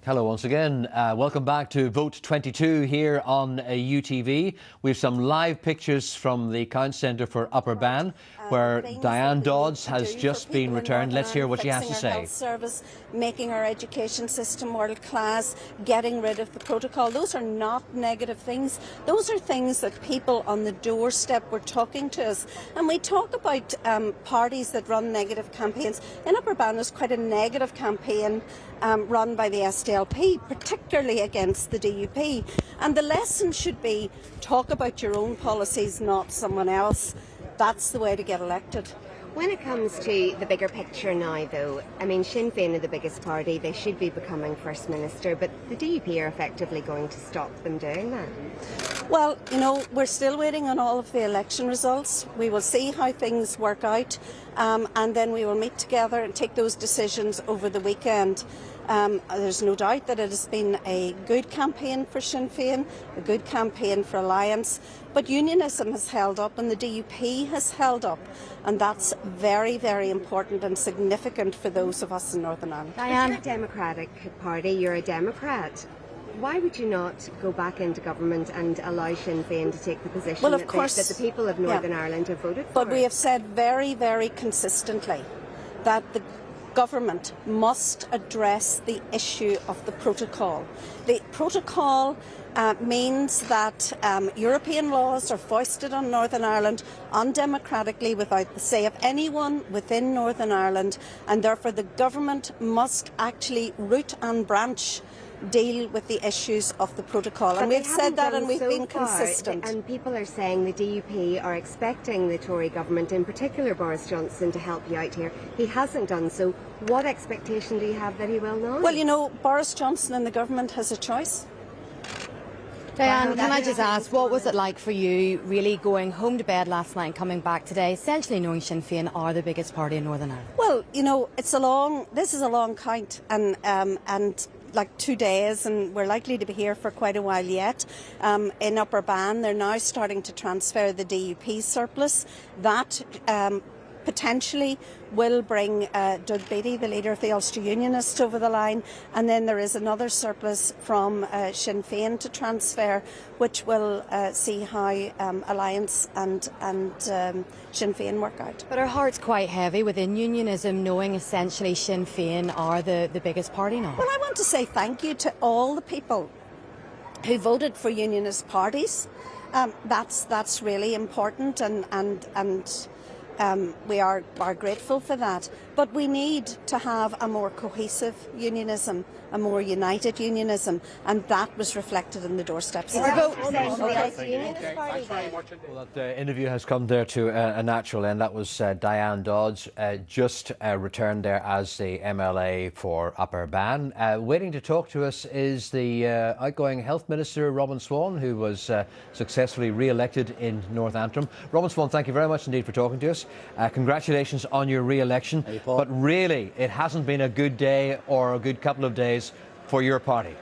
Hello once again. Welcome back to Vote 22 here on UTV. We have some live pictures from the Count Centre for Upper Bann, where Diane Dodds has just been returned. Let's hear what she has to say. Health service, making our education system world class, getting rid of the protocol. Those are not negative things. Those are things that people on the doorstep were talking to us. And we talk about parties that run negative campaigns. In Upper Bann, there's quite a negative campaign run by the SDLP, particularly against the DUP. And the lesson should be talk about your own policies, not someone else. That's the way to get elected. When it comes to the bigger picture now, though, I mean, Sinn Féin are the biggest party. They should be becoming First Minister, but the DUP are effectively going to stop them doing that. Well, you know, we're still waiting on all of the election results. We will see how things work out, and then we will meet together and take those decisions over the weekend. There's no doubt that it has been a good campaign for Sinn Féin, a good campaign for Alliance, but unionism has held up and the DUP has held up, and that's very, very important and significant for those of us in Northern Ireland. Diane, you're a Democratic Party, you're a Democrat. Why would you not go back into government and allow Sinn Féin to take the position that the people of Northern Ireland have voted for? But we have said very, very consistently that the government must address the issue of the protocol. The protocol means that European laws are foisted on Northern Ireland undemocratically without the say of anyone within Northern Ireland, and therefore the government must actually root and branch deal with the issues of the protocol. And we've said that and we've been consistent. And people are saying the DUP are expecting the Tory government, in particular Boris Johnson, to help you out here. He hasn't done so. What expectation do you have that he will now? Well, you know, Boris Johnson and the government has a choice. Diane, can I just ask, what was it like for you really going home to bed last night and coming back today, essentially knowing Sinn Féin are the biggest party in Northern Ireland? Well, you know, this is a long count, and like 2 days, and we're likely to be here for quite a while yet. In Upper Bann, they're now starting to transfer the DUP surplus. That potentially will bring Doug Beattie, the leader of the Ulster Unionists, over the line, and then there is another surplus from Sinn Féin to transfer, which will see how Alliance and Sinn Féin work out. But our heart's quite heavy within unionism, knowing essentially Sinn Féin are the biggest party now. Well, I want to say thank you to all the people who voted for unionist parties. That's really important, and we are grateful for that. But we need to have a more cohesive unionism, a more united unionism, and that was reflected in the doorsteps. Well, that interview has come there to a natural end. That was Diane Dodds, just returned there as the MLA for Upper Bann. Waiting to talk to us is the outgoing Health Minister, Robin Swan, who was successfully re-elected in North Antrim. Robin Swan, thank you very much indeed for talking to us. Congratulations on your re-election. But really, it hasn't been a good day or a good couple of days for your party.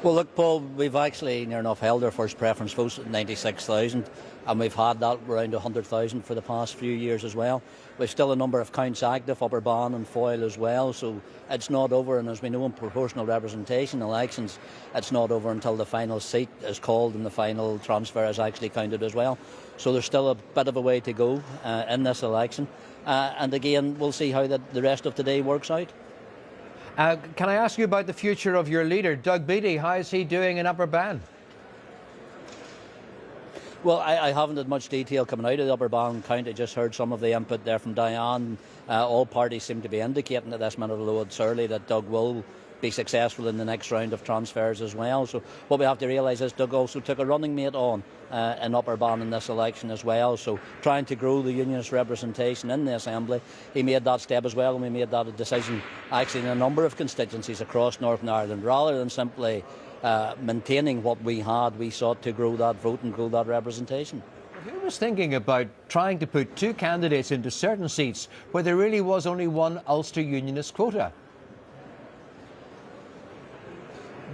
Well, look, Paul, we've actually near enough held our first preference votes at 96,000, and we've had that around 100,000 for the past few years as well. We've still a number of counts active, Upper Bann and Foyle as well, so it's not over. And as we know in proportional representation elections, it's not over until the final seat is called and the final transfer is actually counted as well. So there's still a bit of a way to go in this election. And again, we'll see how the rest of today works out. Can I ask you about the future of your leader, Doug Beattie? How is he doing in Upper Bann? Well, I haven't had much detail coming out of the Upper Bann count. I just heard some of the input there from Diane. All parties seem to be indicating at this minute, although it's early, that Doug will be successful in the next round of transfers as well. So what we have to realise is Doug also took a running mate on in Upper Bann in this election as well. So trying to grow the unionist representation in the Assembly, he made that step as well, and we made that a decision actually in a number of constituencies across Northern Ireland. Rather than simply maintaining what we had, we sought to grow that vote and grow that representation. Who was thinking about trying to put two candidates into certain seats where there really was only one Ulster Unionist quota?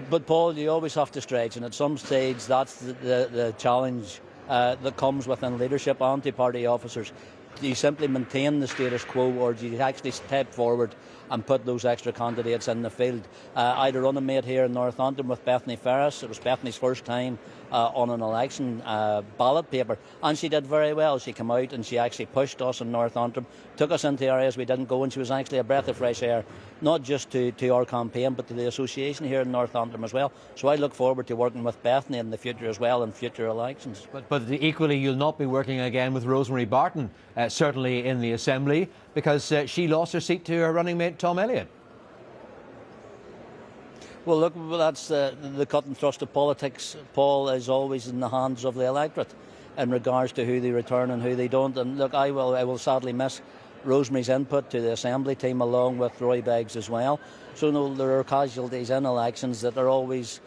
But Paul, you always have to stretch, and at some stage that's the challenge that comes within leadership, anti-party officers. you simply maintain the status quo, or do you actually step forward and put those extra candidates in the field? I had a running mate here in Northampton with Bethany Ferris. It was Bethany's first time on an election ballot paper, and she did very well. She came out and she actually pushed us in Northampton, took us into areas we didn't go, and she was actually a breath of fresh air, not just to our campaign but to the association here in Northampton as well. So I look forward to working with Bethany in the future as well, in future elections. But equally, you'll not be working again with Rosemary Barton, certainly in the Assembly, because she lost her seat to her running mate Tom Elliott. Well, look, that's the cut and thrust of politics, Paul, is always in the hands of the electorate in regards to who they return and who they don't. And look, I will sadly miss Rosemary's input to the Assembly team, along with Roy Beggs as well. So no, there are casualties in elections that are always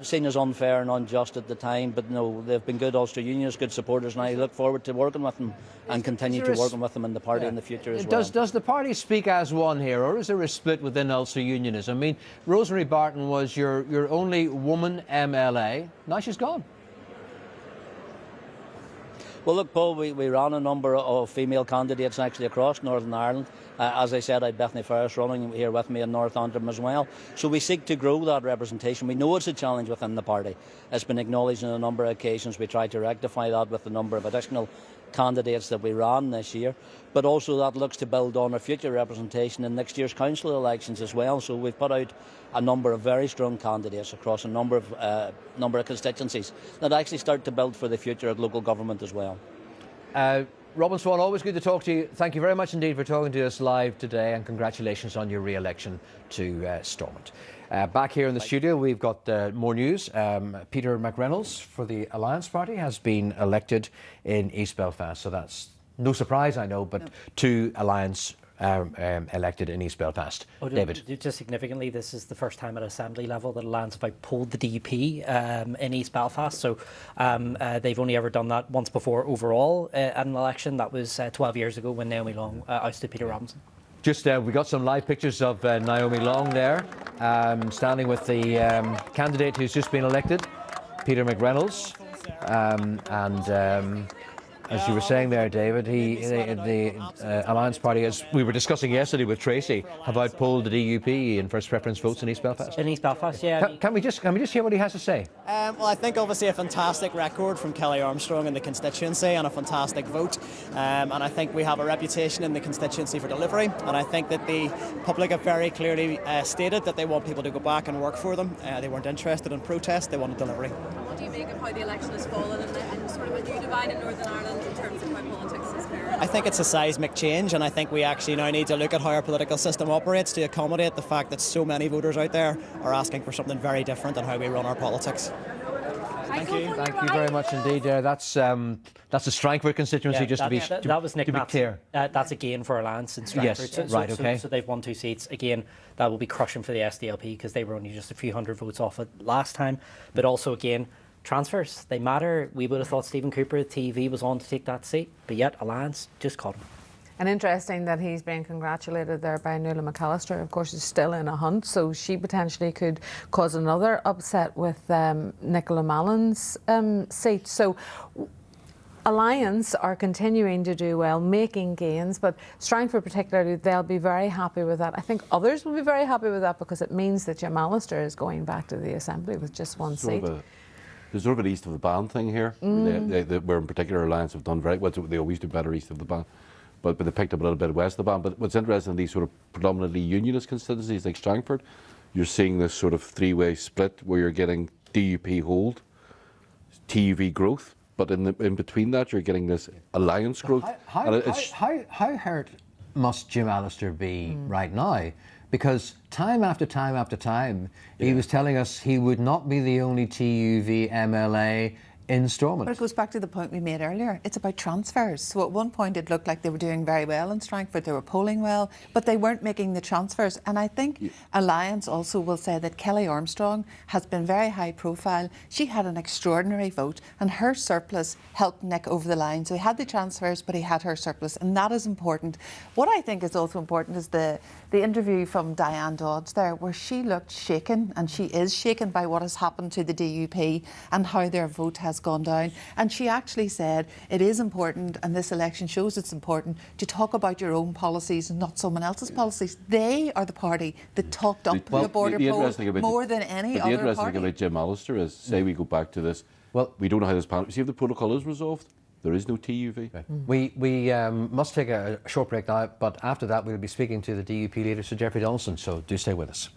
seen as unfair and unjust at the time, but no, they've been good Ulster Unionists, good supporters, and I look forward to working with them and continue to working with them in the party in the future as well. Does the party speak as one here, or is there a split within Ulster Unionists? I mean, Rosemary Barton was your only woman MLA. Now she's gone. Well, look, Paul, we ran a number of female candidates actually across Northern Ireland. As I said, I had Bethany Ferris running here with me in Northampton as well. So we seek to grow that representation. We know it's a challenge within the party. It's been acknowledged on a number of occasions. We tried to rectify that with the number of additional candidates that we ran this year. But also that looks to build on our future representation in next year's council elections as well. So we've put out a number of very strong candidates across a number of constituencies that actually start to build for the future of local government as well. Robin Swan, always good to talk to you. Thank you very much indeed for talking to us live today, and congratulations on your re-election to Stormont. Back here in the studio, we've got more news. Peter McReynolds for the Alliance Party has been elected in East Belfast, so that's no surprise, I know, but two Alliance elected in East Belfast. David. Just significantly, this is the first time at Assembly level that Alliance have outpolled the DUP in East Belfast. So they've only ever done that once before overall at an election. That was 12 years ago when Naomi Long ousted Peter Robinson. Just we got some live pictures of Naomi Long there, standing with the candidate who's just been elected, Peter McReynolds, and as you were saying there, David, the Alliance Party, as we were discussing yesterday with Tracy, have outpolled the DUP in first preference votes in East Belfast. In East Belfast, yeah. Can we just hear what he has to say? Well, I think obviously a fantastic record from Kelly Armstrong in the constituency and a fantastic vote. And I think we have a reputation in the constituency for delivery. And I think that the public have very clearly stated that they want people to go back and work for them. They weren't interested in protest, they wanted delivery. What do you make of how the election has fallen and sort of a new divide in Northern Ireland in terms of how politics is fair? I think it's a seismic change, and I think we actually now need to look at how our political system operates to accommodate the fact that so many voters out there are asking for something very different than how we run our politics. Thank you. Thank you very much indeed. That's a Strangford constituency, that was Nick to be clear. That's a gain for Alliance in Strangford. Yes, right, okay. So they've won two seats. Again, that will be crushing for the SDLP because they were only just a few hundred votes off it last time. But also, again, transfers, they matter. We would have thought Stephen Cooper, TV, was on to take that seat, but yet Alliance just caught him. And interesting that he's being congratulated there by Nuala McAllister. Of course, is still in a hunt, so she potentially could cause another upset with Nicola Mallon's seat. So Alliance are continuing to do well, making gains, but Strangford particularly, they'll be very happy with that. I think others will be very happy with that because it means that Jim Allister is going back to the Assembly with just one seat. There's sort of an east of the band thing here, where in particular Alliance have done very well. They always do better east of the band, but they picked up a little bit west of the band. But what's interesting in these sort of predominantly unionist constituencies like Strangford, you're seeing this sort of three-way split where you're getting DUP hold, TUV growth, but in between that you're getting this Alliance growth. How hurt must Jim Allister be right now? Because time after time after time, he was telling us he would not be the only TUV MLA in Stormont. But it goes back to the point we made earlier. It's about transfers. So at one point it looked like they were doing very well in Strangford, they were polling well, but they weren't making the transfers. And I think Alliance also will say that Kelly Armstrong has been very high profile. She had an extraordinary vote and her surplus helped Nick over the line. So he had the transfers, but he had her surplus, and that is important. What I think is also important is the interview from Diane Dodds there, where she looked shaken, and she is shaken by what has happened to the DUP and how their vote has has gone down. And she actually said it is important, and this election shows it's important, to talk about your own policies and not someone else's policies. They are the party that talked up the border poll more than any other party. The interesting party. thing about Jim Allister is, say we go back to this, well, we don't know how this panel, see if the protocol is resolved, there is no TUV. Right. We must take a short break now, but after that we'll be speaking to the DUP leader, Sir Jeffrey Donaldson, so do stay with us.